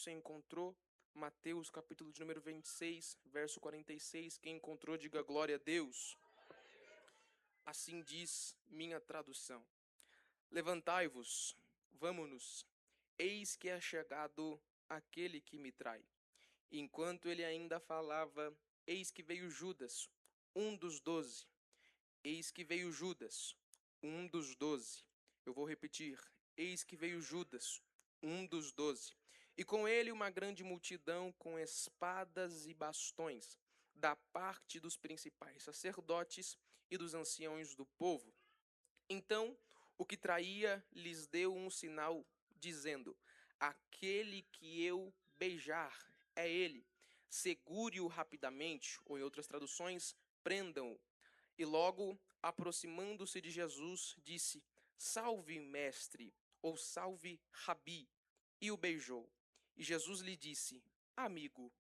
você encontrou? Mateus, capítulo de número 26, verso 46. Quem encontrou, diga glória a Deus. Assim diz minha tradução. Levantai-vos, vamo-nos. Eis que é chegado aquele que me trai. Enquanto ele ainda falava, eis que veio Judas, um dos 12. Eis que veio Judas, um dos 12. Eu vou repetir. Eis que veio Judas, um dos 12. E com ele uma grande multidão com espadas e bastões, da parte dos principais sacerdotes e dos anciãos do povo. Então, o que traía lhes deu um sinal, dizendo: aquele que eu beijar é ele. Segure-o rapidamente, ou em outras traduções, prendam-o. E logo, aproximando-se de Jesus, disse: salve, mestre, ou salve, rabi. E o beijou. E Jesus lhe disse: amigo,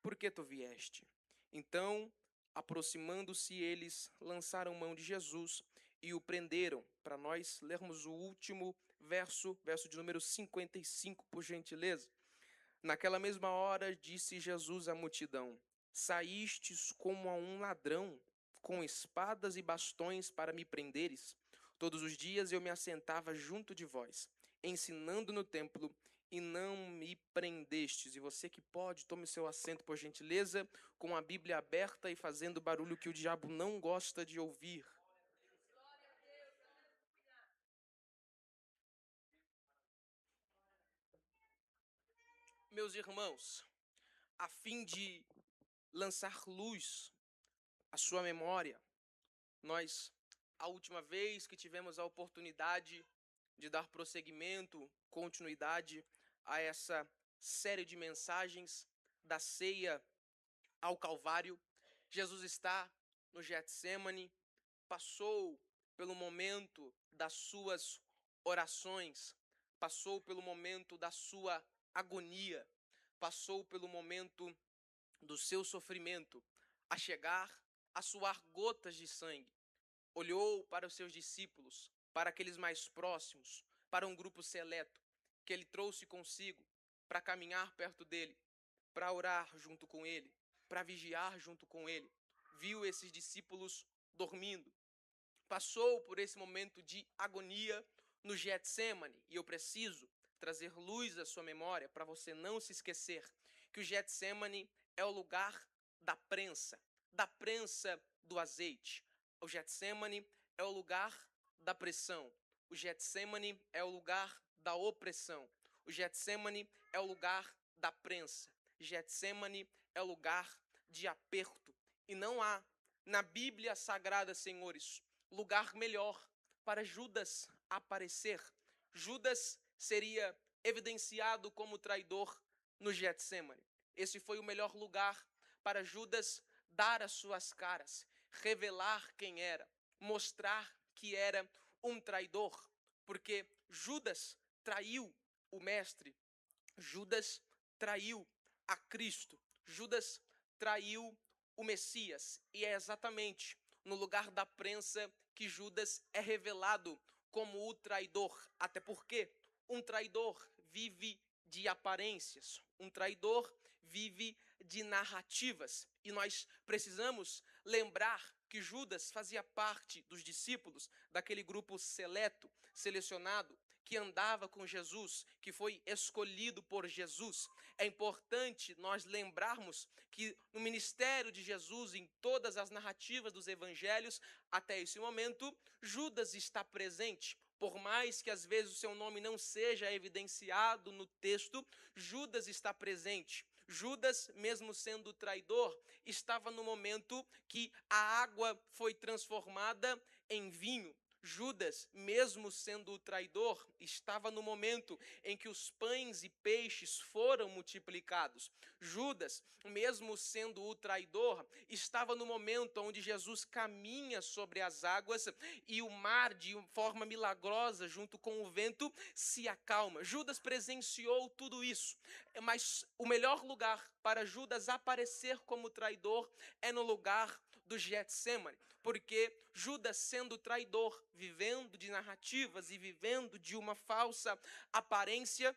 por que tu vieste? Então, aproximando-se eles, lançaram mão de Jesus e o prenderam. Para nós lermos o último verso de número 55, por gentileza. Naquela mesma hora, disse Jesus à multidão: saístes como a um ladrão, com espadas e bastões para me prenderes. Todos os dias eu me assentava junto de vós, ensinando no templo, e não me prendestes. E você que pode, tome seu assento, por gentileza, com a Bíblia aberta e fazendo barulho que o diabo não gosta de ouvir. Meus irmãos, a fim de lançar luz à sua memória, nós, a última vez que tivemos a oportunidade de dar prosseguimento, continuidade a essa série de mensagens da ceia ao Calvário, Jesus está no Getsêmani, passou pelo momento das suas orações, passou pelo momento da sua agonia, passou pelo momento do seu sofrimento, a chegar a suar gotas de sangue. Olhou para os seus discípulos, para aqueles mais próximos, para um grupo seleto que ele trouxe consigo para caminhar perto dele, para orar junto com ele, para vigiar junto com ele. Viu esses discípulos dormindo. Passou por esse momento de agonia no Getsêmani. E eu preciso trazer luz à sua memória para você não se esquecer que o Getsêmani é o lugar da prensa do azeite. O Getsêmani é o lugar da pressão. O Getsêmani é o lugar da opressão. O Getsêmani é o lugar da prensa. Getsêmani é o lugar de aperto. E não há, na Bíblia Sagrada, senhores, lugar melhor para Judas aparecer. Judas seria evidenciado como traidor no Getsêmani. Esse foi o melhor lugar para Judas dar as suas caras, revelar quem era, mostrar que era um traidor, porque Judas traiu o mestre, Judas traiu a Cristo, Judas traiu o Messias, e é exatamente no lugar da prensa que Judas é revelado como o traidor, até porque um traidor vive de aparências, um traidor vive de narrativas, e nós precisamos lembrar que Judas fazia parte dos discípulos daquele grupo seleto, selecionado, que andava com Jesus, que foi escolhido por Jesus. É importante nós lembrarmos que no ministério de Jesus, em todas as narrativas dos evangelhos, até esse momento, Judas está presente. Por mais que às vezes o seu nome não seja evidenciado no texto, Judas está presente. Judas, mesmo sendo traidor, estava no momento que a água foi transformada em vinho. Judas, mesmo sendo o traidor, estava no momento em que os pães e peixes foram multiplicados. Judas, mesmo sendo o traidor, estava no momento onde Jesus caminha sobre as águas e o mar, de forma milagrosa, junto com o vento, se acalma. Judas presenciou tudo isso, mas o melhor lugar para Judas aparecer como traidor é no lugar do Getsêmani, porque Judas, sendo traidor, vivendo de narrativas e vivendo de uma falsa aparência,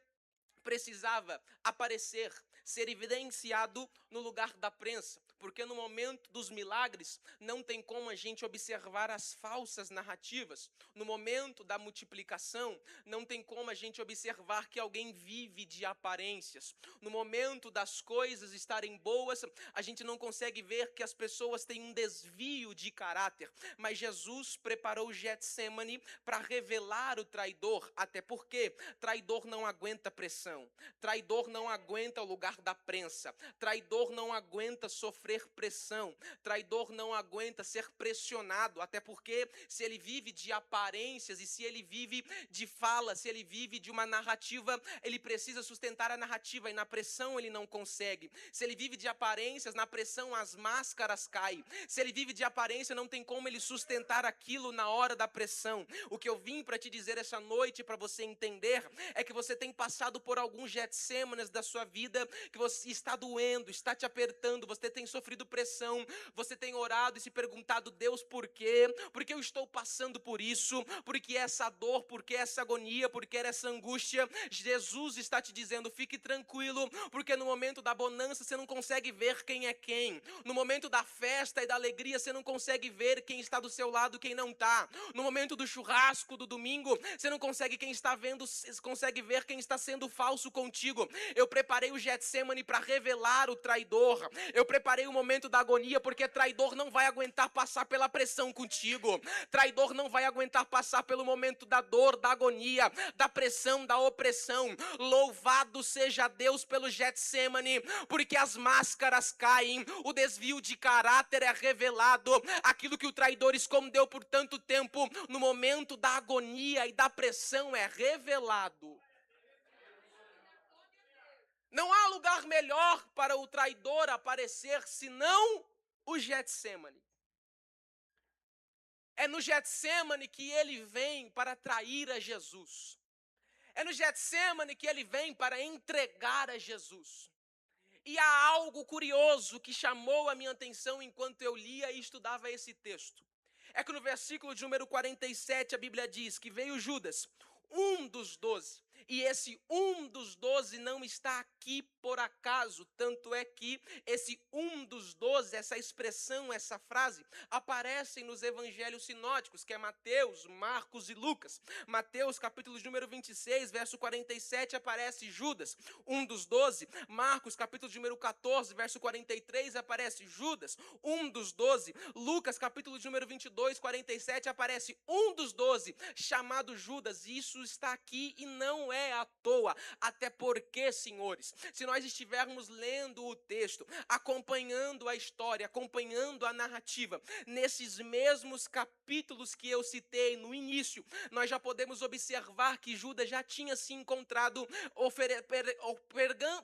precisava aparecer, ser evidenciado no lugar da prensa, porque no momento dos milagres não tem como a gente observar as falsas narrativas. No momento da multiplicação não tem como a gente observar que alguém vive de aparências. No momento das coisas estarem boas, a gente não consegue ver que as pessoas têm um desvio de caráter. Mas Jesus preparou Getsemane para revelar o traidor, até porque traidor não aguenta pressão, traidor não aguenta o lugar da prensa, traidor não aguenta sofrer pressão, traidor não aguenta ser pressionado, até porque se ele vive de aparências e se ele vive de fala, se ele vive de uma narrativa, ele precisa sustentar a narrativa e na pressão ele não consegue. Se ele vive de aparências, na pressão as máscaras caem. Se ele vive de aparência, não tem como ele sustentar aquilo na hora da pressão. O que eu vim para te dizer essa noite, para você entender, é que você tem passado por alguns Getsêmanes da sua vida, que você está doendo, está te apertando, você tem sofrido pressão, você tem orado e se perguntado, Deus, por quê? Por que eu estou passando por isso? Por que essa dor? Por que essa agonia? Por que essa angústia? Jesus está te dizendo, fique tranquilo, porque no momento da bonança você não consegue ver quem é quem. No momento da festa e da alegria você não consegue ver quem está do seu lado, quem não está. No momento do churrasco, do domingo, você não consegue consegue ver quem está sendo falso contigo. Eu preparei o Getsemane para revelar o traidor. Eu preparei o momento da agonia, porque traidor não vai aguentar passar pela pressão contigo. Traidor não vai aguentar passar pelo momento da dor, da agonia, da pressão, da opressão. Louvado seja Deus pelo Getsemane, porque as máscaras caem, o desvio de caráter é revelado, aquilo que o traidor escondeu por tanto tempo, no momento da agonia e da pressão é revelado. Não há lugar melhor para o traidor aparecer senão o Getsemane. É no Getsemane que ele vem para trair a Jesus. É no Getsemane que ele vem para entregar a Jesus. E há algo curioso que chamou a minha atenção enquanto eu lia e estudava esse texto. É que no versículo de número 47 a Bíblia diz que veio Judas, um dos 12. E esse um dos 12 não está aqui por acaso, tanto é que esse um dos 12, essa expressão, essa frase, aparecem nos evangelhos sinóticos, que é Mateus, Marcos e Lucas. Mateus, capítulo de número 26, verso 47, aparece Judas, um dos 12. Marcos, capítulo de número 14, verso 43, aparece Judas, um dos 12. Lucas, capítulo de número 22, 47, aparece um dos 12, chamado Judas. Isso está aqui e não é à toa, até porque, senhores, se nós estivermos lendo o texto, acompanhando a história, acompanhando a narrativa, nesses mesmos capítulos que eu citei no início, nós já podemos observar que Judas já tinha se encontrado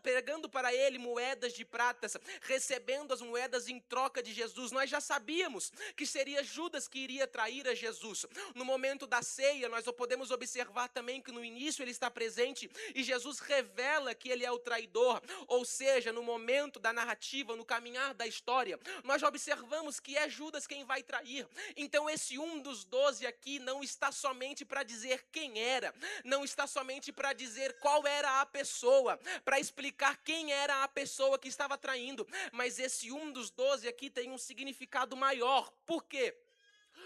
pregando para ele moedas de pratas, recebendo as moedas em troca de Jesus. Nós já sabíamos que seria Judas que iria trair a Jesus. No momento da ceia, nós podemos observar também que no início ele está presente e Jesus revela que ele é o traidor, ou seja, no momento da narrativa, no caminhar da história, nós já observamos que é Judas quem vai trair. Então esse um dos 12 aqui não está somente para dizer quem era, não está somente para dizer qual era a pessoa, para explicar quem era a pessoa que estava traindo, mas esse um dos 12 aqui tem um significado maior. Por quê?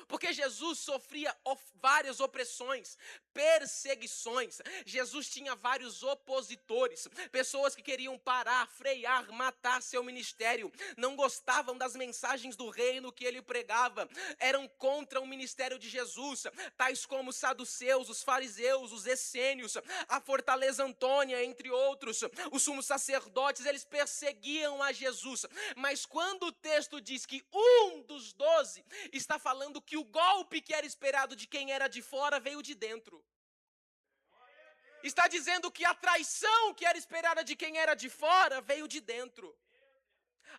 Porque Jesus sofria várias opressões, perseguições. Jesus tinha vários opositores, pessoas que queriam parar, frear, matar seu ministério. Não gostavam das mensagens do reino que ele pregava. Eram contra o ministério de Jesus, tais como os saduceus, os fariseus, os essênios, a fortaleza Antônia, entre outros. Os sumos sacerdotes, eles perseguiam a Jesus. Mas quando o texto diz que um dos 12 está falando que o golpe que era esperado de quem era de fora veio de dentro. Está dizendo que a traição que era esperada de quem era de fora veio de dentro.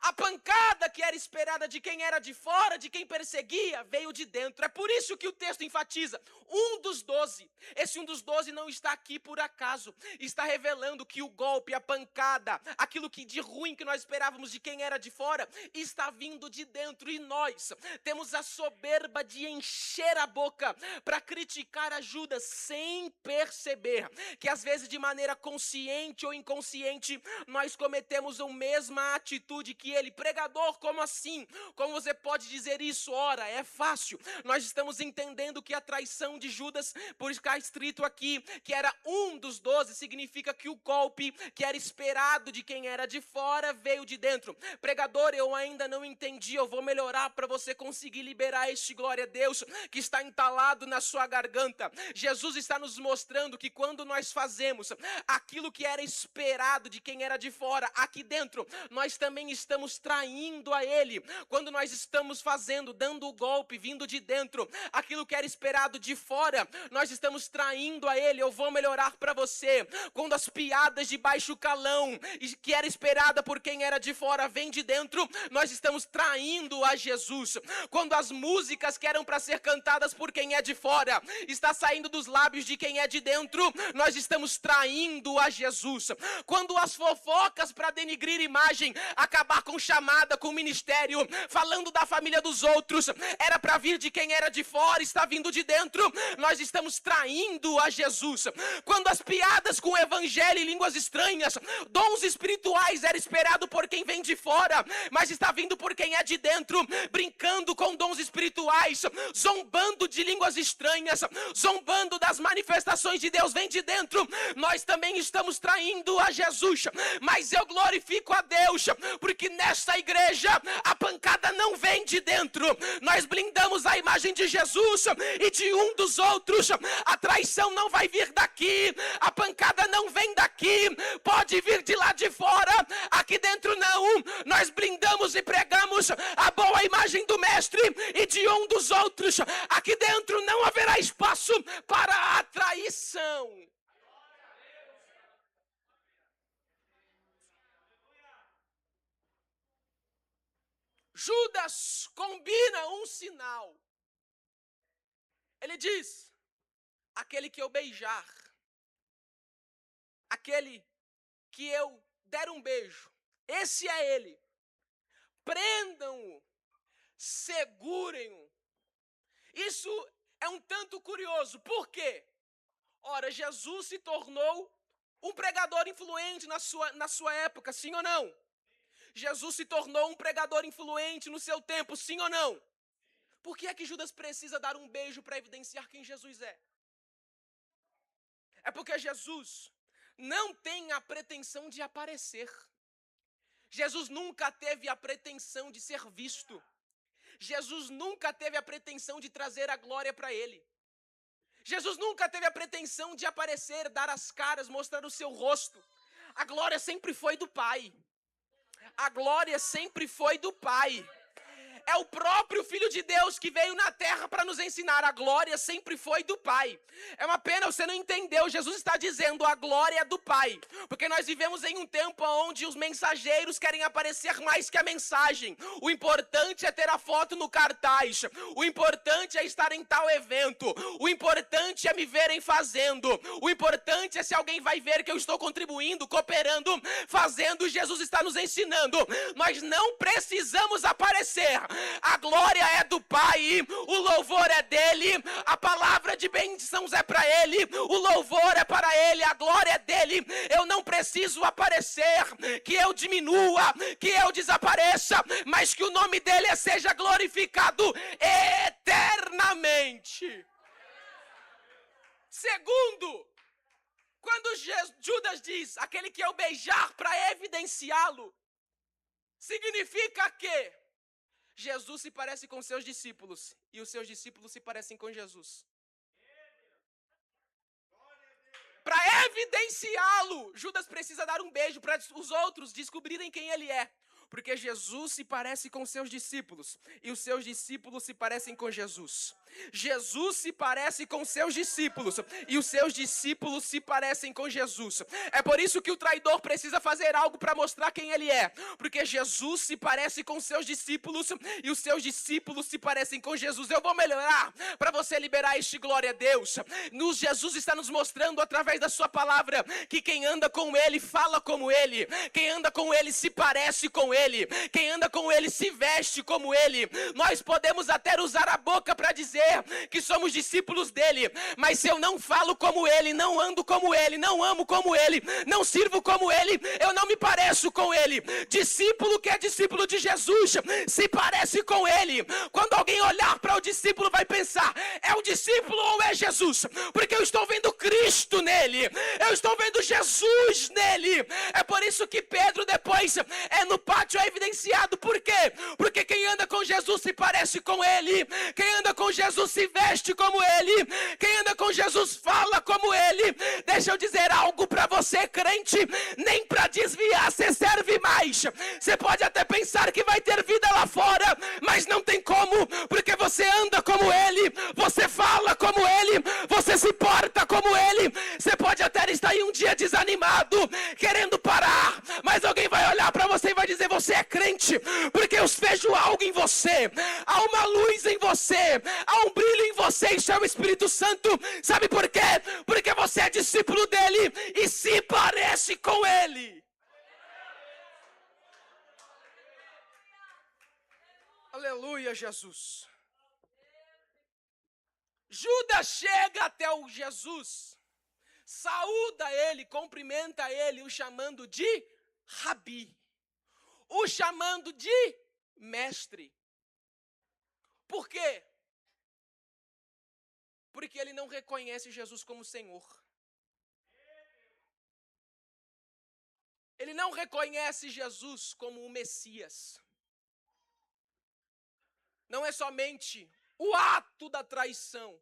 A pancada que era esperada de quem era de fora, de quem perseguia, veio de dentro. É por isso que o texto enfatiza, um dos 12. Esse um dos 12 não está aqui por acaso. Está revelando que o golpe, a pancada, aquilo que de ruim que nós esperávamos de quem era de fora, está vindo de dentro. E nós temos a soberba de encher a boca para criticar a Judas sem perceber que às vezes de maneira consciente ou inconsciente nós cometemos a mesma atitude que ele. Pregador, como assim? Como você pode dizer isso? Ora, é fácil. Nós estamos entendendo que a traição de Judas, por estar escrito aqui que era um dos 12, significa que o golpe que era esperado de quem era de fora veio de dentro. Pregador, eu ainda não entendi, eu vou melhorar para você conseguir liberar este glória a Deus que está entalado na sua garganta. Jesus está nos mostrando que quando nós fazemos aquilo que era esperado de quem era de fora, aqui dentro, nós também estamos traindo a Ele. Quando nós estamos fazendo, dando o golpe, vindo de dentro, aquilo que era esperado de fora, nós estamos traindo a Ele. Eu vou melhorar para você. Quando as piadas de baixo calão, que era esperada por quem era de fora, vem de dentro, nós estamos traindo a Jesus. Quando as músicas que eram para ser cantadas por quem é de fora, está saindo dos lábios de quem é de dentro, nós estamos traindo a Jesus. Quando as fofocas para denigrir imagem, acabar com chamada, com ministério, falando da família dos outros, era para vir de quem era de fora, está vindo de dentro, nós estamos traindo a Jesus. Quando as piadas com o evangelho e línguas estranhas, dons espirituais, era esperado por quem vem de fora, mas está vindo por quem é de dentro, brincando com dons espirituais, zombando de línguas estranhas, zombando das manifestações de Deus, vem de dentro, nós também estamos traindo a Jesus. Mas eu glorifico a Deus, porque nesta igreja a pancada não vem de dentro. Nós blindamos a imagem de Jesus e de um dos outros. A traição não vai vir daqui, a pancada não vem daqui, pode vir de lá de fora, aqui dentro não. Nós blindamos e pregamos a boa imagem do mestre e de um dos outros. Aqui dentro não haverá espaço para a traição. Judas combina um sinal. Ele diz: aquele que eu beijar, aquele que eu der um beijo, esse é ele. Prendam-o, segurem-o. Isso é um tanto curioso. Por quê? Ora, Jesus se tornou um pregador influente na sua época, sim ou não? Jesus se tornou um pregador influente no seu tempo, sim ou não? Por que é que Judas precisa dar um beijo para evidenciar quem Jesus é? É porque Jesus não tem a pretensão de aparecer. Jesus nunca teve a pretensão de ser visto. Jesus nunca teve a pretensão de trazer a glória para ele. Jesus nunca teve a pretensão de aparecer, dar as caras, mostrar o seu rosto. A glória sempre foi do Pai. A glória sempre foi do Pai. É o próprio Filho de Deus que veio na terra para nos ensinar. A glória sempre foi do Pai. É uma pena, você não entendeu. Jesus está dizendo a glória é do Pai. Porque nós vivemos em um tempo onde os mensageiros querem aparecer mais que a mensagem. O importante é ter a foto no cartaz. O importante é estar em tal evento. O importante é me verem fazendo. O importante é se alguém vai ver que eu estou contribuindo, cooperando, fazendo. Jesus está nos ensinando. Nós não precisamos aparecer. A glória é do Pai, o louvor é dele, a palavra de bênçãos é para ele, o louvor é para ele, a glória é dele. Eu não preciso aparecer, que eu diminua, que eu desapareça, mas que o nome dele seja glorificado eternamente. Segundo, quando Judas diz, aquele que eu beijar para evidenciá-lo, significa que Jesus se parece com seus discípulos e os seus discípulos se parecem com Jesus. Para evidenciá-lo, Judas precisa dar um beijo para os outros descobrirem quem ele é. Porque Jesus se parece com seus discípulos e os seus discípulos se parecem com Jesus. Jesus se parece com seus discípulos e os seus discípulos se parecem com Jesus. É por isso que o traidor precisa fazer algo para mostrar quem ele é, porque Jesus se parece com seus discípulos e os seus discípulos se parecem com Jesus. Eu vou melhorar para você liberar este glória a Deus. Jesus está nos mostrando através da sua palavra que quem anda com ele fala como ele, quem anda com ele se parece com ele, quem anda com ele se veste como ele. Nós podemos até usar a boca para dizer que somos discípulos dele, mas se eu não falo como ele, não ando como ele, não amo como ele, não sirvo como ele, eu não me pareço com ele. Discípulo que é discípulo de Jesus se parece com ele. Quando alguém olhar para o discípulo vai pensar, é o discípulo ou é Jesus? Porque eu estou vendo Cristo nele, eu estou vendo Jesus nele. É por isso que Pedro depois no pátio é evidenciado. Por quê? Porque quem anda com Jesus se parece com ele, quem anda com Jesus se veste como ele, quem anda com Jesus fala como ele. Deixa eu dizer algo para você, crente, nem para desviar você serve mais. Você pode até pensar que vai ter vida lá fora, mas não tem como, porque você anda como ele, você fala como ele, você se porta como ele. Você pode até estar em um dia desanimado, querendo parar, mas alguém vai olhar para você e vai dizer, você é crente, porque eu vejo algo em você, há uma luz em você, há um brilho em você, isso é o Espírito Santo. Sabe por quê? Porque você é discípulo dele e se parece com ele. Aleluia, Jesus. Judas chega até o Jesus, saúda ele, cumprimenta ele, o chamando de Rabi, o chamando de mestre. Por quê? Porque ele não reconhece Jesus como Senhor. Ele não reconhece Jesus como o Messias. Não é somente o ato da traição,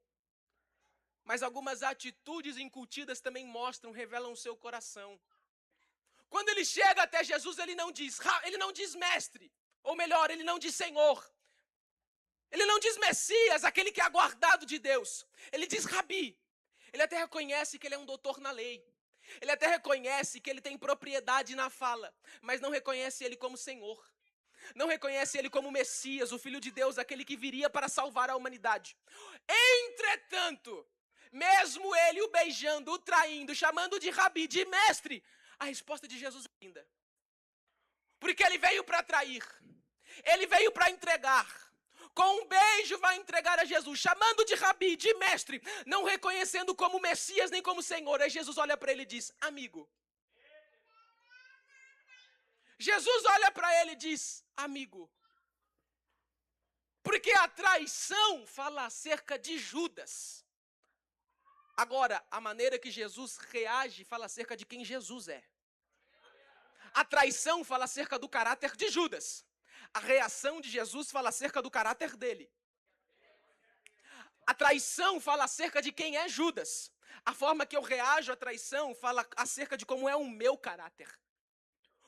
mas algumas atitudes incutidas também mostram, revelam o seu coração. Quando ele chega até Jesus, ele não diz mestre, ou melhor, ele não diz Senhor. Ele não diz Messias, aquele que é aguardado de Deus. Ele diz Rabi. Ele até reconhece que ele é um doutor na lei. Ele até reconhece que ele tem propriedade na fala, mas não reconhece ele como Senhor. Não reconhece ele como Messias, o Filho de Deus, aquele que viria para salvar a humanidade. Entretanto, mesmo ele o beijando, o traindo, chamando de Rabi, de mestre, a resposta de Jesus é linda. Porque ele veio para trair, ele veio para entregar. Com um beijo vai entregar a Jesus, chamando de Rabi, de mestre, não reconhecendo como Messias nem como Senhor. Aí Jesus olha para ele e diz, amigo. Jesus olha para ele e diz, amigo. Porque a traição fala acerca de Judas. Agora, a maneira que Jesus reage fala acerca de quem Jesus é. A traição fala acerca do caráter de Judas. A reação de Jesus fala acerca do caráter dele. A traição fala acerca de quem é Judas. A forma que eu reajo à traição fala acerca de como é o meu caráter.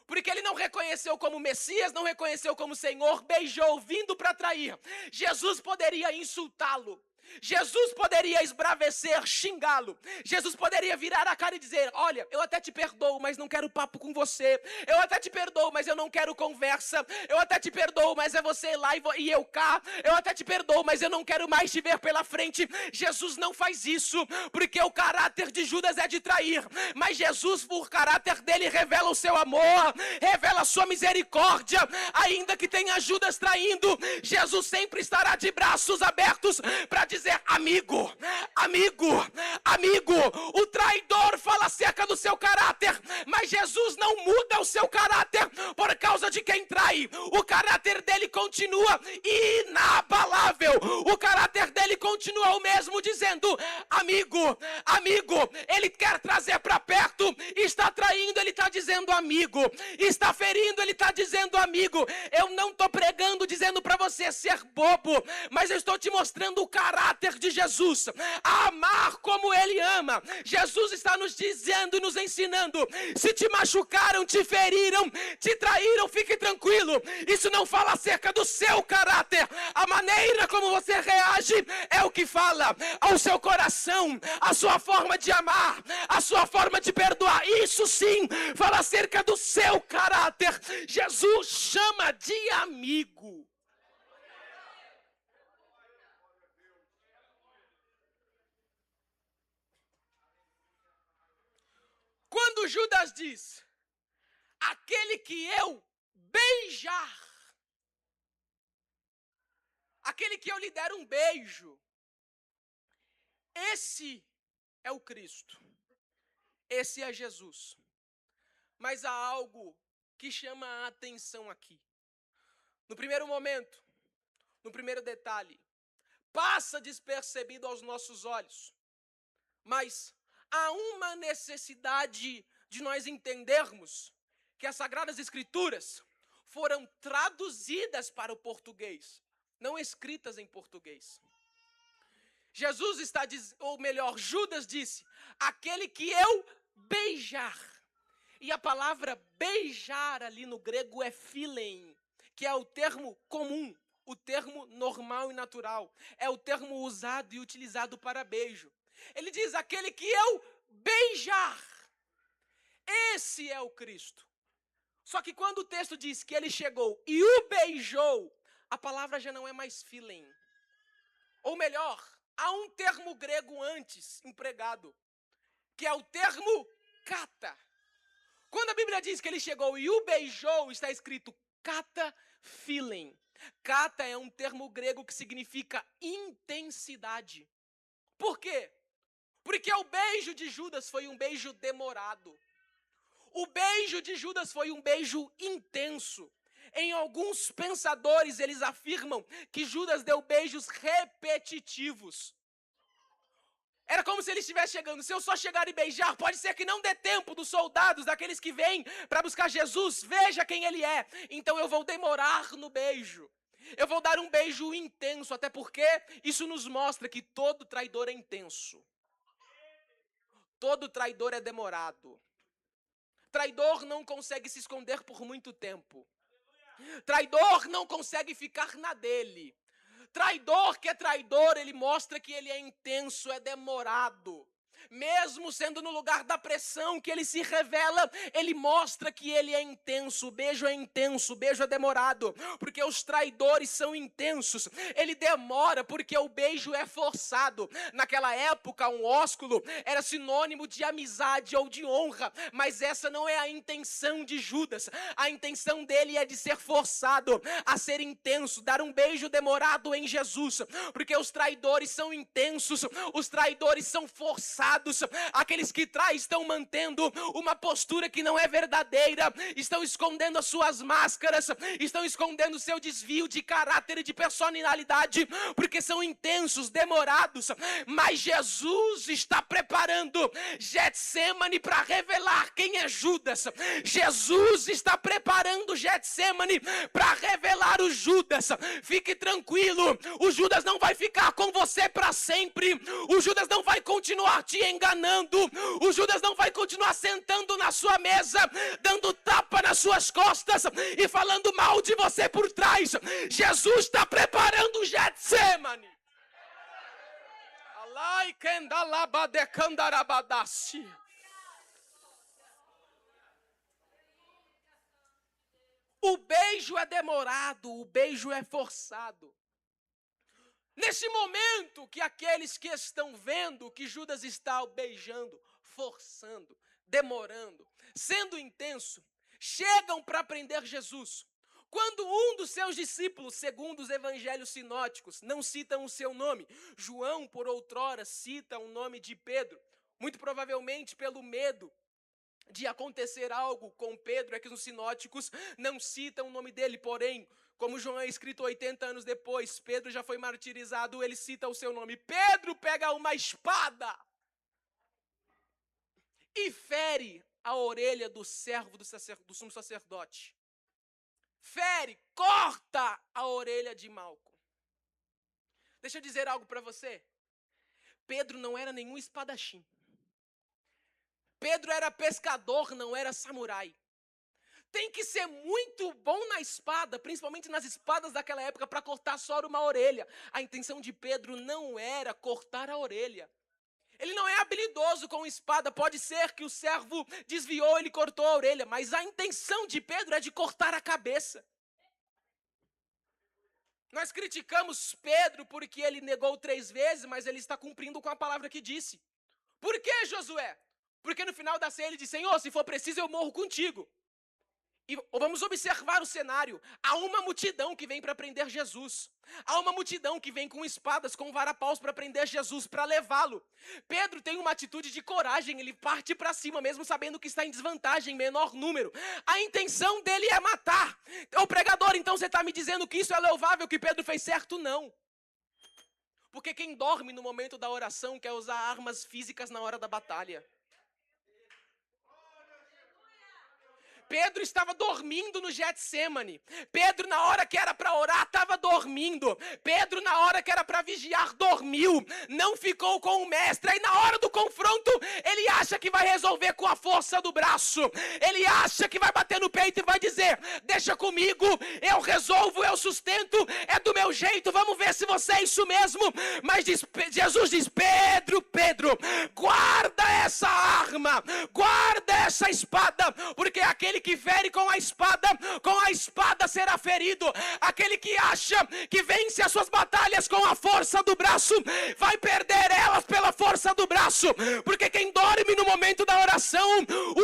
Porque ele não reconheceu como Messias, não reconheceu como Senhor, beijou vindo para trair. Jesus poderia insultá-lo. Jesus poderia esbravecer, xingá-lo. Jesus poderia virar a cara e dizer, olha, eu até te perdoo, mas não quero papo com você. Eu até te perdoo, mas eu não quero conversa. Eu até te perdoo, mas é você lá e eu cá. Eu até te perdoo, mas eu não quero mais te ver pela frente. Jesus não faz isso, porque o caráter de Judas é de trair. Mas Jesus, por caráter dele, revela o seu amor, revela a sua misericórdia. Ainda que tenha Judas traindo, Jesus sempre estará de braços abertos para dizer, amigo, amigo, amigo. O traidor fala acerca do seu caráter, mas Jesus não muda o seu caráter por causa de quem trai. O caráter dele continua inabalável. O caráter dele continua o mesmo, dizendo, amigo, amigo. Ele quer trazer para perto, está traindo, ele está dizendo amigo. Está ferindo, ele está dizendo amigo. Eu não estou pregando dizendo para você ser bobo, mas eu estou te mostrando o caráter caráter de Jesus, a amar como Ele ama. Jesus está nos dizendo e nos ensinando: se te machucaram, te feriram, te traíram, fique tranquilo. Isso não fala acerca do seu caráter. A maneira como você reage é o que fala ao seu coração, a sua forma de amar, a sua forma de perdoar. Isso sim fala acerca do seu caráter. Jesus chama de amigo. Quando Judas diz: aquele que eu beijar, aquele que eu lhe der um beijo, esse é o Cristo, esse é Jesus. Mas há algo que chama a atenção aqui. No primeiro momento, no primeiro detalhe, passa despercebido aos nossos olhos, mas há uma necessidade de nós entendermos que as Sagradas Escrituras foram traduzidas para o português, não escritas em português. Jesus está dizendo, ou melhor, Judas disse: aquele que eu beijar. E a palavra beijar ali no grego é philein, que é o termo comum, o termo normal e natural. É o termo usado e utilizado para beijo. Ele diz: aquele que eu beijar, esse é o Cristo. Só que quando o texto diz que ele chegou e o beijou, a palavra já não é mais philein. Ou melhor, há um termo grego antes empregado, que é o termo kata. Quando a Bíblia diz que ele chegou e o beijou, está escrito kata philein. Kata é um termo grego que significa intensidade. Por quê? Porque o beijo de Judas foi um beijo demorado. O beijo de Judas foi um beijo intenso. Em alguns pensadores, eles afirmam que Judas deu beijos repetitivos. Era como se ele estivesse chegando: se eu só chegar e beijar, pode ser que não dê tempo dos soldados, daqueles que vêm para buscar Jesus, veja quem ele é. Então eu vou demorar no beijo. Eu vou dar um beijo intenso, até porque isso nos mostra que todo traidor é intenso. Todo traidor é demorado. Traidor não consegue se esconder por muito tempo. Traidor não consegue ficar na dele. Traidor que é traidor, ele mostra que ele é intenso, é demorado. Mesmo sendo no lugar da pressão que ele se revela, ele mostra que ele é intenso. O beijo é intenso, o beijo é demorado, porque os traidores são intensos. Ele demora porque o beijo é forçado. Naquela época, um ósculo era sinônimo de amizade ou de honra, mas essa não é a intenção de Judas. A intenção dele é de ser forçado a ser intenso, dar um beijo demorado em Jesus, porque os traidores são intensos, os traidores são forçados. Aqueles que traem estão mantendo uma postura que não é verdadeira, estão escondendo as suas máscaras, estão escondendo o seu desvio de caráter e de personalidade, porque são intensos, demorados. Mas Jesus está preparando Getsemane para revelar quem é Judas. Jesus está preparando Getsemane para revelar o Judas. Fique tranquilo, o Judas não vai ficar com você para sempre. O Judas não vai continuar te enganando. O Judas não vai continuar sentando na sua mesa, dando tapa nas suas costas e falando mal de você por trás. Jesus está preparando o Getsemane. O beijo é demorado, o beijo é forçado. Nesse momento que aqueles que estão vendo que Judas está o beijando, forçando, demorando, sendo intenso, chegam para prender Jesus. Quando um dos seus discípulos, segundo os evangelhos sinóticos, não citam o seu nome, João, por outrora, cita o nome de Pedro, muito provavelmente pelo medo de acontecer algo com Pedro, é que os sinóticos não citam o nome dele, porém, como João é escrito 80 anos depois, Pedro já foi martirizado, ele cita o seu nome. Pedro pega uma espada e fere a orelha do servo do sumo sacerdote. Fere, corta a orelha de Malco. Deixa eu dizer algo para você. Pedro não era nenhum espadachim. Pedro era pescador, não era samurai. Tem que ser muito bom na espada, principalmente nas espadas daquela época, para cortar só uma orelha. A intenção de Pedro não era cortar a orelha. Ele não é habilidoso com espada. Pode ser que o servo desviou, ele cortou a orelha. Mas a intenção de Pedro é de cortar a cabeça. Nós criticamos Pedro porque ele negou 3 vezes, mas ele está cumprindo com a palavra que disse. Por que, Josué? Porque no final da ceia ele disse: Senhor, se for preciso eu morro contigo. E vamos observar o cenário. Há uma multidão que vem para prender Jesus. Há uma multidão que vem com espadas, com varapaus para prender Jesus, para levá-lo. Pedro tem uma atitude de coragem, ele parte para cima, mesmo sabendo que está em desvantagem, menor número. A intenção dele é matar. O pregador, então você está me dizendo que isso é louvável, que Pedro fez certo? Não. Porque quem dorme no momento da oração quer usar armas físicas na hora da batalha. Pedro estava dormindo no Getsêmani. Pedro, na hora que era para orar, estava dormindo. Pedro, na hora que era para vigiar, dormiu. Não ficou com o mestre. Aí, na hora do confronto, ele acha que vai resolver com a força do braço. Ele acha que vai bater no peito e vai dizer: deixa comigo, eu resolvo, eu sustento, é do meu jeito, vamos ver se você é isso mesmo. Mas Jesus diz: Pedro, guarda essa arma, guarda essa espada, porque aquele que fere com a espada será ferido. Aquele que acha que vence as suas batalhas com a força do braço, vai perder elas pela força do braço. Porque quem dorme no momento da oração,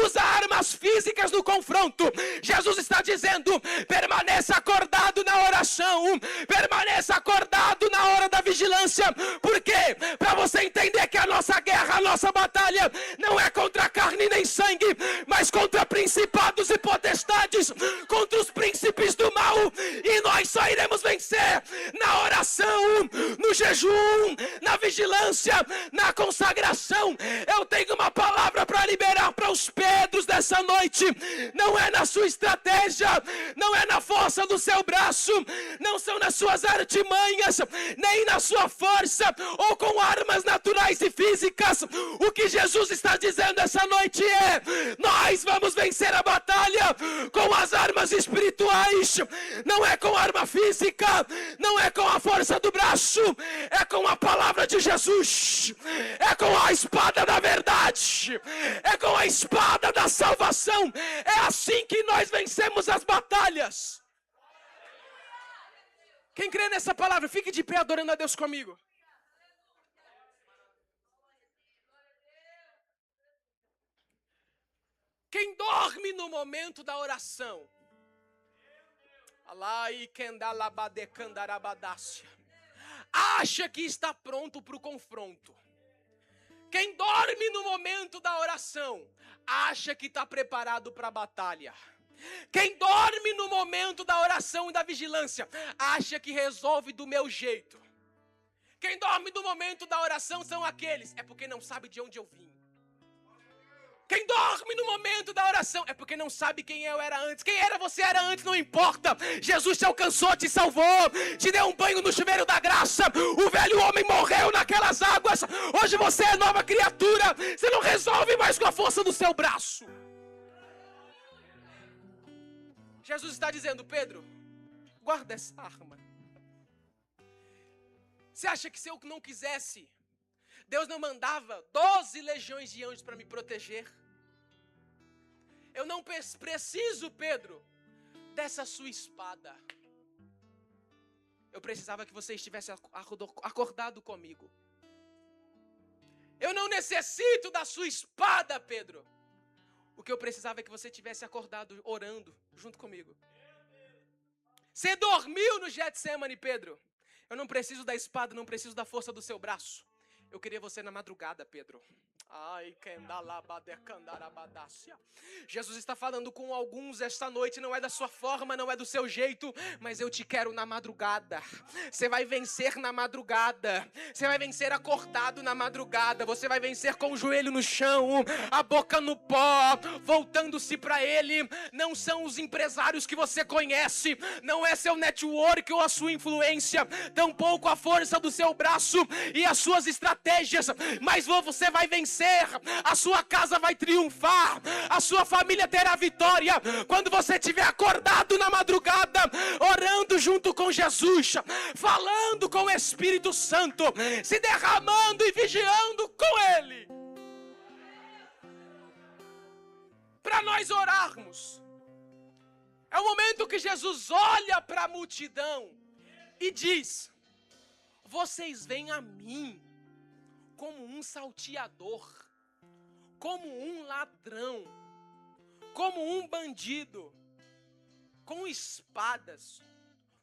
usa armas físicas no confronto. Jesus está dizendo: permaneça acordado na oração, permaneça acordado na hora da vigilância. Por quê? Para você entender que a nossa guerra, a nossa batalha, não é contra carne nem sangue, mas contra principados e potestades, contra os príncipes do mal. E nós só iremos vencer na oração, no jejum, na vigilância, na consagração. Eu tenho uma palavra para liberar para os Pedros dessa noite. Não é na sua estratégia, não é na força do seu braço, não são nas suas artimanhas, nem na sua força ou com armas naturais e físicas. O que Jesus está dizendo essa noite é: nós vamos vencer a batalha com as armas espirituais. Não é com arma física, não é com a força do braço, é com a palavra de Jesus, é com a espada da verdade, é com a espada da salvação. É assim que nós vencemos as batalhas. Quem crê nessa palavra, fique de pé adorando a Deus comigo. Quem dorme no momento da oração, acha que está pronto para o confronto. Quem dorme no momento da oração, acha que está preparado para a batalha. Quem dorme no momento da oração e da vigilância, acha que resolve do meu jeito. Quem dorme no momento da oração são aqueles: é porque não sabe de onde eu vim. Quem dorme no momento da oração é porque não sabe quem eu era antes. Quem era você era antes, não importa. Jesus te alcançou, te salvou, te deu um banho no chuveiro da graça. O velho homem morreu naquelas águas. Hoje você é nova criatura. Você não resolve mais com a força do seu braço. Jesus está dizendo: Pedro, guarda essa arma. Você acha que se eu não quisesse, Deus não mandava 12 legiões de anjos para me proteger? Eu não preciso, Pedro, dessa sua espada. Eu precisava que você estivesse acordado comigo. Eu não necessito da sua espada, Pedro. O que eu precisava é que você estivesse acordado, orando junto comigo. Você dormiu no Getsêmani, Pedro. Eu não preciso da espada, não preciso da força do seu braço. Eu queria você na madrugada, Pedro. Jesus está falando com alguns esta noite, não é da sua forma, não é do seu jeito, mas eu te quero na madrugada. Você vai vencer na madrugada, você vai vencer acordado na madrugada, você vai vencer com o joelho no chão, a boca no pó, voltando-se para Ele. Não são os empresários que você conhece, não é seu network ou a sua influência, tampouco a força do seu braço e as suas estratégias, mas você vai vencer, a sua casa vai triunfar, a sua família terá vitória, quando você estiver acordado na madrugada, orando junto com Jesus, falando com o Espírito Santo, se derramando e vigiando com Ele. Para nós orarmos, é o momento que Jesus olha para a multidão e diz: vocês vêm a mim como um salteador, como um ladrão, como um bandido, com espadas,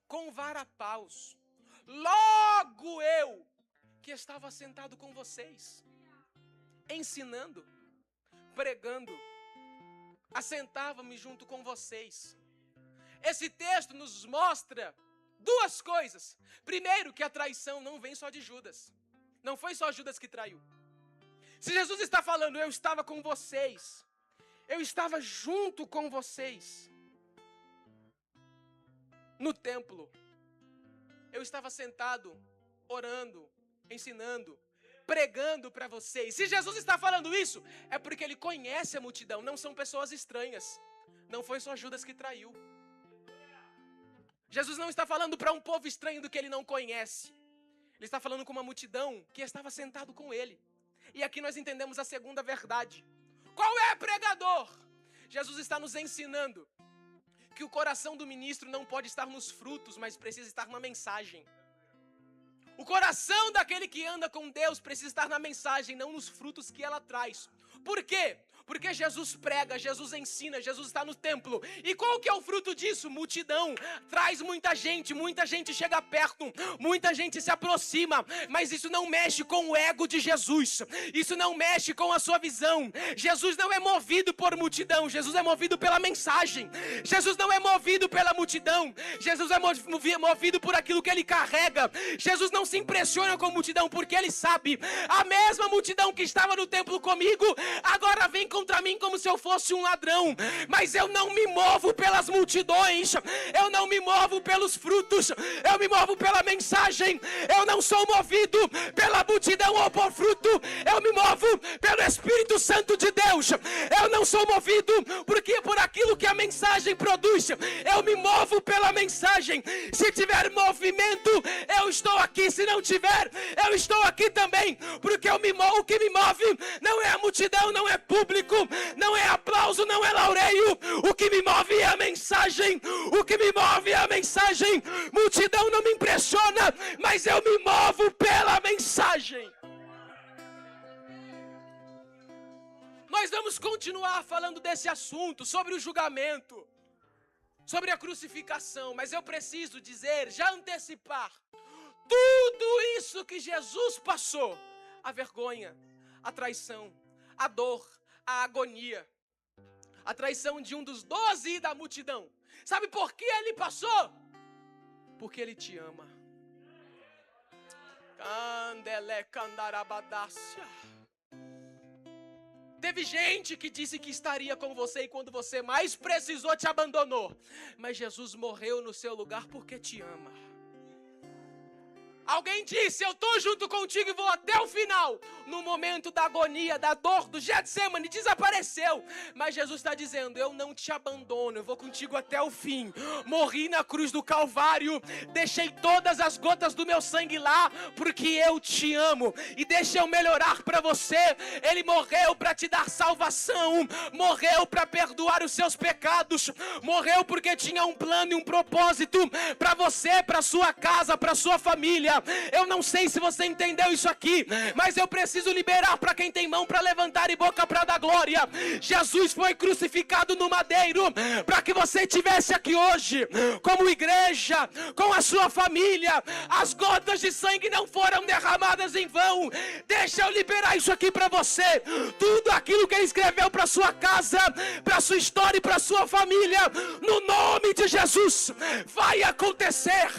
com varapaus. Logo eu, que estava sentado com vocês, ensinando, pregando, assentava-me junto com vocês. Esse texto nos mostra duas coisas. Primeiro, que a traição não vem só de Judas. Não foi só Judas que traiu. Se Jesus está falando, eu estava com vocês, eu estava junto com vocês no templo, eu estava sentado, orando, ensinando, pregando para vocês. Se Jesus está falando isso, é porque Ele conhece a multidão, não são pessoas estranhas. Não foi só Judas que traiu. Jesus não está falando para um povo estranho do que Ele não conhece. Ele está falando com uma multidão que estava sentado com Ele. E aqui nós entendemos a segunda verdade. Qual é, pregador? Jesus está nos ensinando que o coração do ministro não pode estar nos frutos, mas precisa estar na mensagem. O coração daquele que anda com Deus precisa estar na mensagem, não nos frutos que ela traz. Por quê? Porque Jesus prega, Jesus ensina, Jesus está no templo. E qual que é o fruto disso? Multidão. Traz muita gente chega perto, muita gente se aproxima. Mas isso não mexe com o ego de Jesus. Isso não mexe com a sua visão. Jesus não é movido por multidão, Jesus é movido pela mensagem. Jesus não é movido pela multidão, Jesus é movido por aquilo que Ele carrega. Jesus não se impressiona com a multidão, porque Ele sabe, a mesma multidão que estava no templo comigo, agora vem contra mim como se eu fosse um ladrão. Mas eu não me movo pelas multidões, eu não me movo pelos frutos, eu me movo pela mensagem. Eu não sou movido pela multidão ou por fruto, eu me movo pelo Espírito Santo de Deus. Eu não sou movido por aquilo que a mensagem produz, eu me movo pela mensagem. Se tiver movimento, eu estou aqui. Se não tiver, eu estou aqui também, porque o que me move não é a multidão, não é público, não é aplauso, não é laureio. O que me move é a mensagem. O que me move é a mensagem. Multidão não me impressiona, mas eu me movo pela mensagem. Nós vamos continuar falando desse assunto, sobre o julgamento, sobre a crucificação, mas eu preciso dizer, já antecipar, tudo isso que Jesus passou, a vergonha, a traição, a dor, a agonia, a traição de um dos 12 da multidão. Sabe por que Ele passou? Porque Ele te ama. Candele candarabadácia. Teve gente que disse que estaria com você e quando você mais precisou te abandonou. Mas Jesus morreu no seu lugar porque te ama. Alguém disse, eu estou junto contigo e vou até o final. No momento da agonia, da dor, do Getsemane, desapareceu. Mas Jesus está dizendo, eu não te abandono, eu vou contigo até o fim. Morri na cruz do Calvário, deixei todas as gotas do meu sangue lá, porque eu te amo. E deixa eu melhorar para você. Ele morreu para te dar salvação, morreu para perdoar os seus pecados, morreu porque tinha um plano e um propósito para você, para sua casa, para sua família. glória. Eu não sei se você entendeu isso aqui, mas eu preciso liberar para quem tem mão para levantar e boca para dar glória. Jesus foi crucificado no madeiro para que você estivesse aqui hoje, como igreja, com a sua família. As gotas de sangue não foram derramadas em vão. Deixa eu liberar isso aqui para você. Tudo aquilo que ele escreveu para sua casa, para sua história e para sua família, no nome de Jesus, vai acontecer,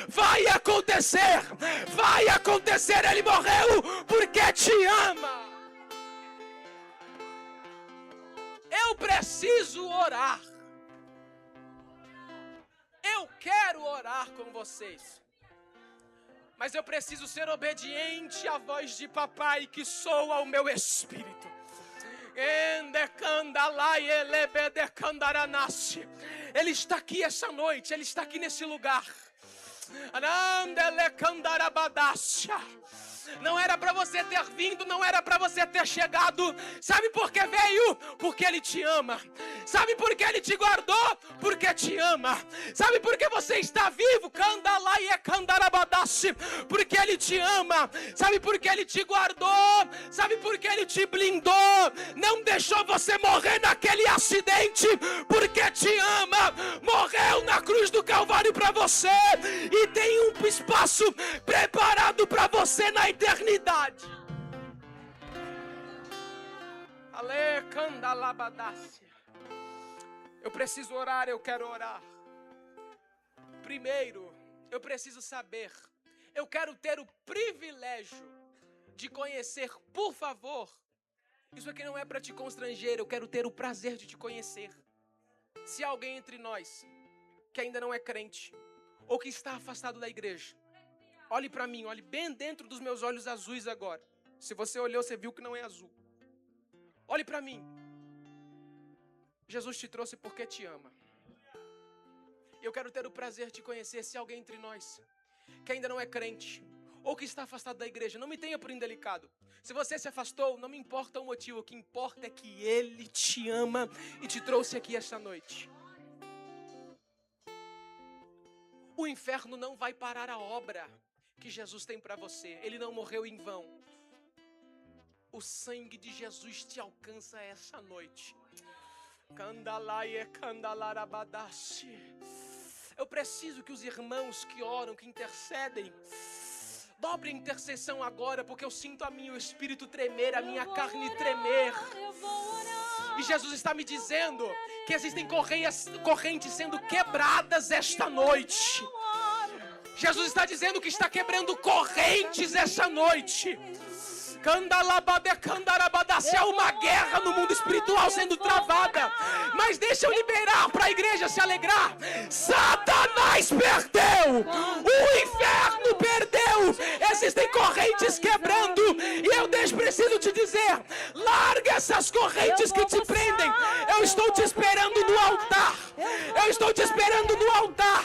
vai acontecer, vai acontecer. Ele morreu porque te ama. Eu preciso orar. Eu quero orar com vocês, mas eu preciso ser obediente à voz de papai que soa ao meu espírito. Ele está aqui essa noite, ele está aqui nesse lugar. Não era para você ter vindo, não era para você ter chegado. Sabe por que veio? Porque ele te ama. Sabe por que ele te guardou? Porque te ama. Sabe por que você está vivo? Porque ele te ama. Sabe por que ele te guardou? Sabe por que ele te blindou? Não deixou você morrer naquele acidente, porque te ama. Morreu na cruz do Calvário para você e tem um espaço preparado para você na eternidade. Eu preciso orar, eu quero orar. Primeiro, eu preciso saber. Eu quero ter o privilégio de conhecer, por favor. Isso aqui não é para te constranger, eu quero ter o prazer de te conhecer. Se há alguém entre nós que ainda não é crente, ou que está afastado da igreja, olhe para mim, olhe bem dentro dos meus olhos azuis agora. Se você olhou, você viu que não é azul. Olhe para mim. Jesus te trouxe porque te ama. Eu quero ter o prazer de te conhecer. Se há alguém entre nós que ainda não é crente, ou que está afastado da igreja, não me tenha por indelicado. Se você se afastou, não me importa o motivo. O que importa é que Ele te ama e te trouxe aqui esta noite. O inferno não vai parar a obra que Jesus tem para você. Ele não morreu em vão. O sangue de Jesus te alcança essa noite. Eu preciso que os irmãos que oram, que intercedem, dobrem intercessão agora, porque eu sinto o espírito tremer, a minha carne tremer. E Jesus está me dizendo que existem correntes sendo quebradas esta noite. Jesus está dizendo que está quebrando correntes esta noite. Há uma guerra no mundo espiritual sendo travada. Mas deixa eu liberar para a igreja se alegrar. Satanás perdeu. O inferno perdeu. Existem correntes quebrando. E eu preciso te dizer: larga essas correntes que te prendem. Eu estou te esperando no altar. Eu estou te esperando no altar.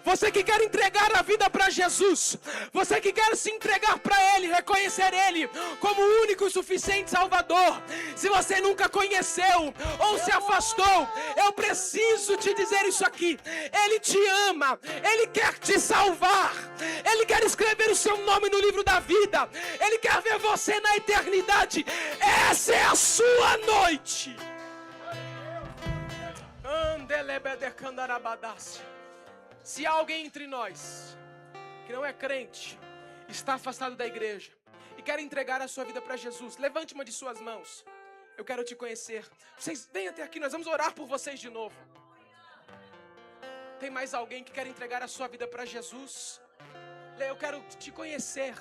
Você que quer entregar a vida para Jesus, você que quer se entregar para Ele, reconhecer Ele como o único e suficiente Salvador. Se você nunca conheceu ou se afastou, eu preciso te dizer isso aqui: Ele te ama, Ele quer te salvar, Ele quer escrever o seu nome no livro da vida, Ele quer ver você na eternidade. Essa é a sua noite. Se há alguém entre nós que não é crente, está afastado da igreja e quer entregar a sua vida para Jesus, levante uma de suas mãos. Eu quero te conhecer. Vocês venham até aqui, nós vamos orar por vocês de novo. Tem mais alguém que quer entregar a sua vida para Jesus? Eu quero te conhecer.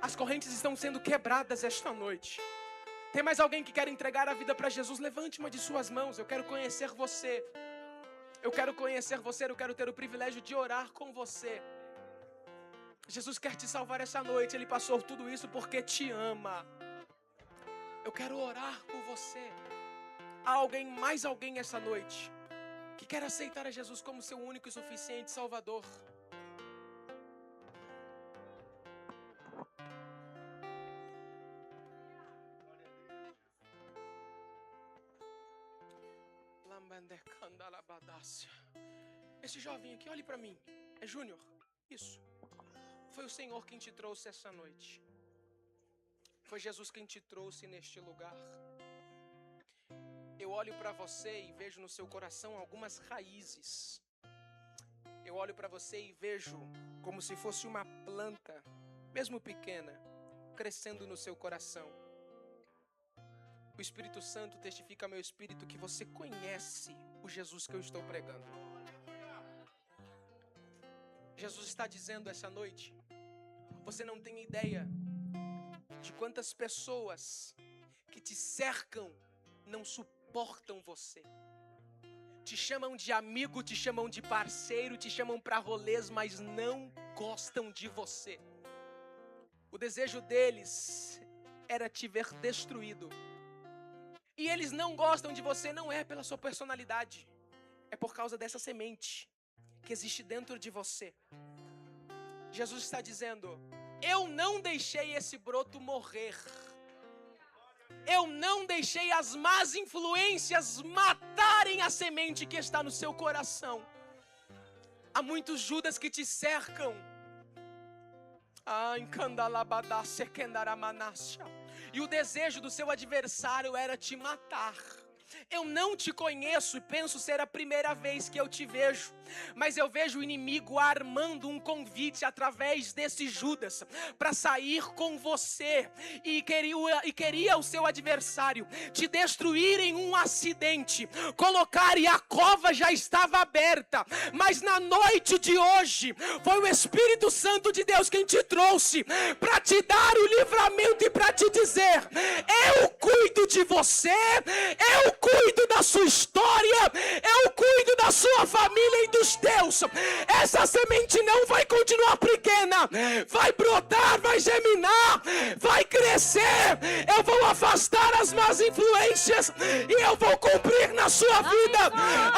As correntes estão sendo quebradas esta noite. Tem mais alguém que quer entregar a vida para Jesus? Levante uma de suas mãos. Eu quero conhecer você. Eu quero conhecer você. Eu quero ter o privilégio de orar com você. Jesus quer te salvar essa noite. Ele passou tudo isso porque te ama. Eu quero orar por você. Há alguém, mais alguém essa noite, que quer aceitar a Jesus como seu único e suficiente Salvador? Esse jovem aqui, olhe para mim. É Júnior. Isso. Foi o Senhor quem te trouxe essa noite. Foi Jesus quem te trouxe neste lugar. Eu olho para você e vejo no seu coração algumas raízes. Eu olho para você e vejo como se fosse uma planta, mesmo pequena, crescendo no seu coração. O Espírito Santo testifica ao meu espírito que você conhece o Jesus que eu estou pregando. Jesus está dizendo essa noite, você não tem ideia de quantas pessoas que te cercam não suportam você. Te chamam de amigo, te chamam de parceiro, te chamam para rolês, mas não gostam de você. O desejo deles era te ver destruído. E eles não gostam de você, não é pela sua personalidade, é por causa dessa semente que existe dentro de você. Jesus está dizendo, eu não deixei esse broto morrer. Eu não deixei as más influências matarem a semente que está no seu coração. Há muitos Judas que te cercam. E o desejo do seu adversário era te matar. Eu não te conheço e penso ser a primeira vez que eu te vejo, mas eu vejo o inimigo armando um convite através desse Judas para sair com você e queria o seu adversário te destruir em um acidente, colocar, e a cova já estava aberta, mas na noite de hoje foi o Espírito Santo de Deus quem te trouxe para te dar o livramento e para te dizer, eu cuido de você, eu cuido da sua história, eu cuido da sua família e dos teus. Essa semente não vai continuar pequena, vai brotar, vai germinar, vai crescer. Eu vou afastar as más influências e eu vou cumprir na sua vida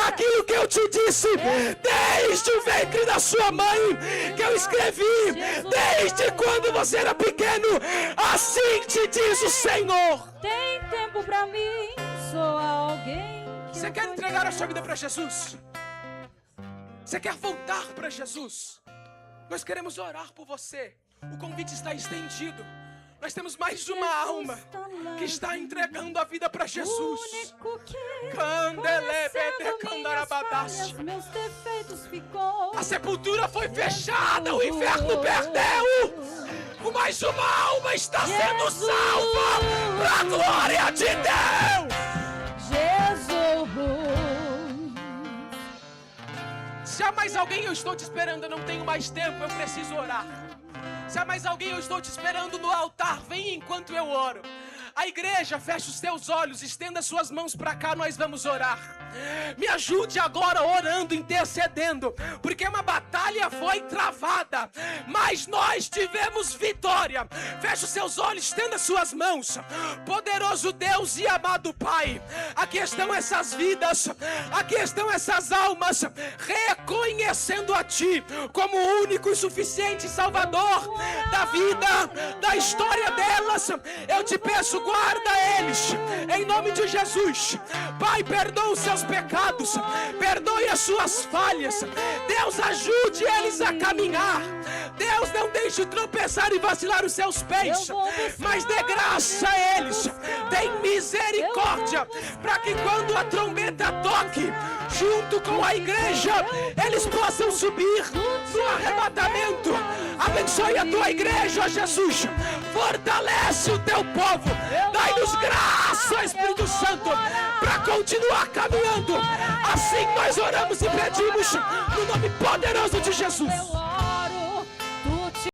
aquilo que eu te disse desde o ventre da sua mãe, que eu escrevi desde quando você era pequeno. Assim te diz o Senhor. Tem tempo pra mim, sou alguém. Você quer entregar a sua vida para Jesus? Você quer voltar para Jesus? Nós queremos orar por você. O convite está estendido. Nós temos mais de uma alma que está entregando a vida para Jesus. A sepultura foi fechada, o inferno perdeu. Mais uma alma está sendo salva para a glória de Deus. Se há mais alguém, eu estou te esperando, eu não tenho mais tempo, eu preciso orar. Se há mais alguém, eu estou te esperando no altar, vem enquanto eu oro. A igreja, feche os teus olhos, estenda suas mãos para cá, nós vamos orar. Me ajude agora orando, intercedendo, porque uma batalha foi travada, mas nós tivemos vitória. Feche os seus olhos, estenda suas mãos. Poderoso Deus e amado Pai, aqui estão essas vidas, aqui estão essas almas, reconhecendo a Ti como o único e suficiente Salvador da vida, da história delas. Eu te peço, guarda eles, em nome de Jesus. Pai, perdoa os seus pecados, perdoe as suas falhas. Deus, ajude eles a caminhar. Deus, não deixe tropeçar e vacilar os seus pés, mas dê graça a eles. Tem misericórdia, para que quando a trombeta toque, junto com a igreja, eles possam subir no arrebatamento. Abençoe a tua igreja, Jesus. Fortalece o teu povo. Dai-nos graça, Espírito Santo, para continuar caminhando. Assim nós oramos e pedimos no nome poderoso de Jesus. Eu oro